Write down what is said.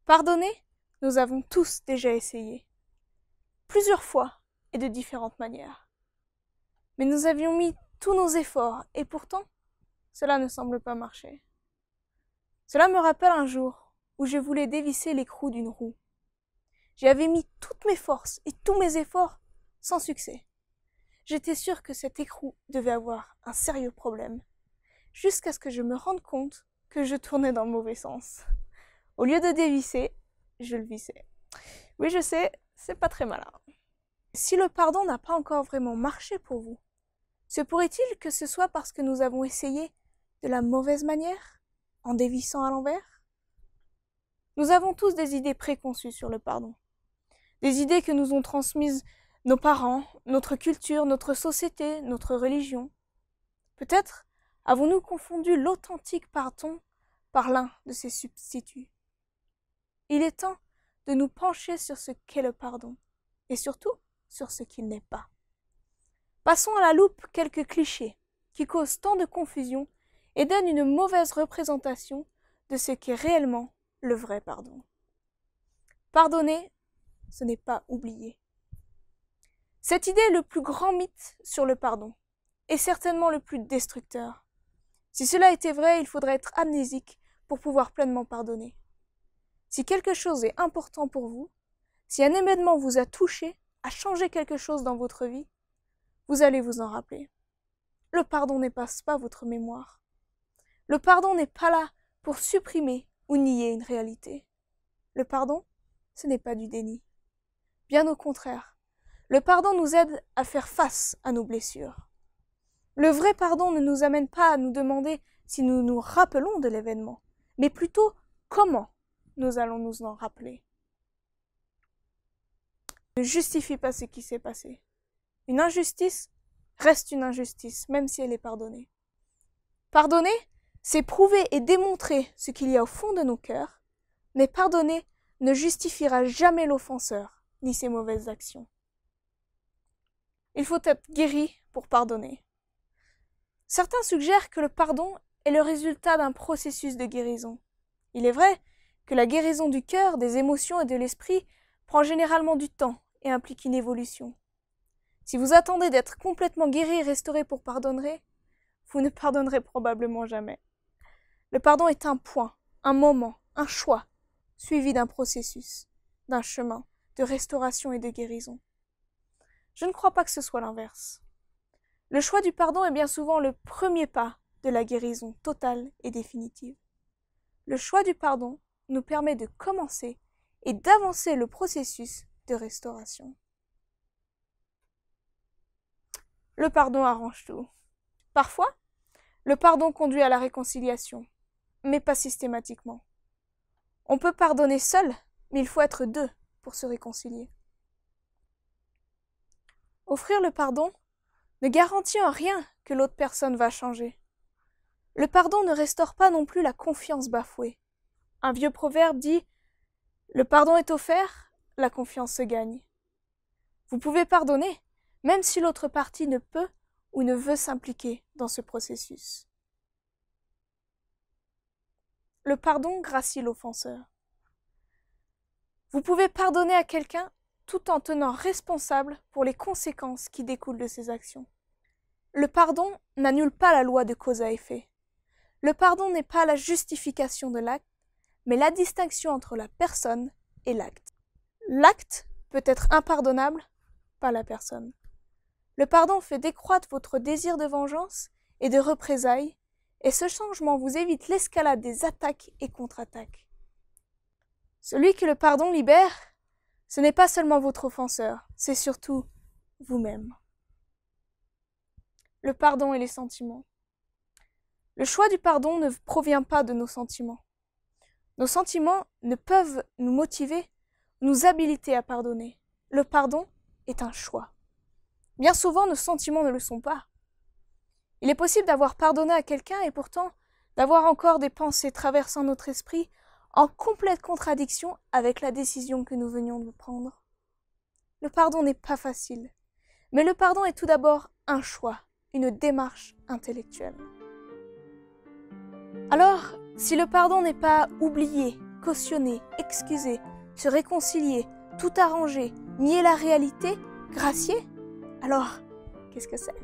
Pardonner, nous avons tous déjà essayé. Plusieurs fois et de différentes manières. Mais nous avions mis tous nos efforts et pourtant, cela ne semble pas marcher. Cela me rappelle un jour où je voulais dévisser l'écrou d'une roue. J'y avais mis toutes mes forces et tous mes efforts sans succès. J'étais sûre que cet écrou devait avoir un sérieux problème, jusqu'à ce que je me rende compte que je tournais dans le mauvais sens. Au lieu de dévisser, je le vissais. Oui, je sais, c'est pas très malin. Si le pardon n'a pas encore vraiment marché pour vous, se pourrait-il que ce soit parce que nous avons essayé de la mauvaise manière, en dévissant à l'envers? Nous avons tous des idées préconçues sur le pardon. Des idées que nous ont transmises nos parents, notre culture, notre société, notre religion. Peut-être avons-nous confondu l'authentique pardon par l'un de ses substituts. Il est temps de nous pencher sur ce qu'est le pardon, et surtout sur ce qu'il n'est pas. Passons à la loupe quelques clichés qui causent tant de confusion et donnent une mauvaise représentation de ce qu'est réellement le vrai pardon. Pardonner, ce n'est pas oublier. Cette idée est le plus grand mythe sur le pardon, et certainement le plus destructeur. Si cela était vrai, il faudrait être amnésique pour pouvoir pleinement pardonner. Si quelque chose est important pour vous, si un événement vous a touché, a changé quelque chose dans votre vie, vous allez vous en rappeler. Le pardon n'efface pas votre mémoire. Le pardon n'est pas là pour supprimer ou nier une réalité. Le pardon, ce n'est pas du déni. Bien au contraire, le pardon nous aide à faire face à nos blessures. Le vrai pardon ne nous amène pas à nous demander si nous nous rappelons de l'événement, mais plutôt comment nous allons nous en rappeler. Ne justifie pas ce qui s'est passé. Une injustice reste une injustice, même si elle est pardonnée. Pardonner, c'est prouver et démontrer ce qu'il y a au fond de nos cœurs, mais pardonner ne justifiera jamais l'offenseur, ni ses mauvaises actions. Il faut être guéri pour pardonner. Certains suggèrent que le pardon est le résultat d'un processus de guérison. Il est vrai que la guérison du cœur, des émotions et de l'esprit prend généralement du temps et implique une évolution. Si vous attendez d'être complètement guéri et restauré pour pardonner, vous ne pardonnerez probablement jamais. Le pardon est un point, un moment, un choix, suivi d'un processus, d'un chemin de restauration et de guérison. Je ne crois pas que ce soit l'inverse. Le choix du pardon est bien souvent le premier pas de la guérison totale et définitive. Le choix du pardon nous permet de commencer et d'avancer le processus de restauration. Le pardon arrange tout. Parfois, le pardon conduit à la réconciliation, mais pas systématiquement. On peut pardonner seul, mais il faut être deux pour se réconcilier. Offrir le pardon ne garantit en rien que l'autre personne va changer. Le pardon ne restaure pas non plus la confiance bafouée. Un vieux proverbe dit « Le pardon est offert, la confiance se gagne ». Vous pouvez pardonner, même si l'autre partie ne peut ou ne veut s'impliquer dans ce processus. Le pardon gracie l'offenseur. Vous pouvez pardonner à quelqu'un tout en tenant responsable pour les conséquences qui découlent de ses actions. Le pardon n'annule pas la loi de cause à effet. Le pardon n'est pas la justification de l'acte, mais la distinction entre la personne et l'acte. L'acte peut être impardonnable, pas la personne. Le pardon fait décroître votre désir de vengeance et de représailles, et ce changement vous évite l'escalade des attaques et contre-attaques. Celui que le pardon libère, ce n'est pas seulement votre offenseur, c'est surtout vous-même. Le pardon et les sentiments. Le choix du pardon ne provient pas de nos sentiments. Nos sentiments ne peuvent nous motiver, nous habiliter à pardonner. Le pardon est un choix. Bien souvent, nos sentiments ne le sont pas. Il est possible d'avoir pardonné à quelqu'un et pourtant d'avoir encore des pensées traversant notre esprit en complète contradiction avec la décision que nous venions de prendre. Le pardon n'est pas facile, mais le pardon est tout d'abord un choix, une démarche intellectuelle. Alors, si le pardon n'est pas oublier, cautionner, excuser, se réconcilier, tout arranger, nier la réalité, gracier? Alors, qu'est-ce que c'est?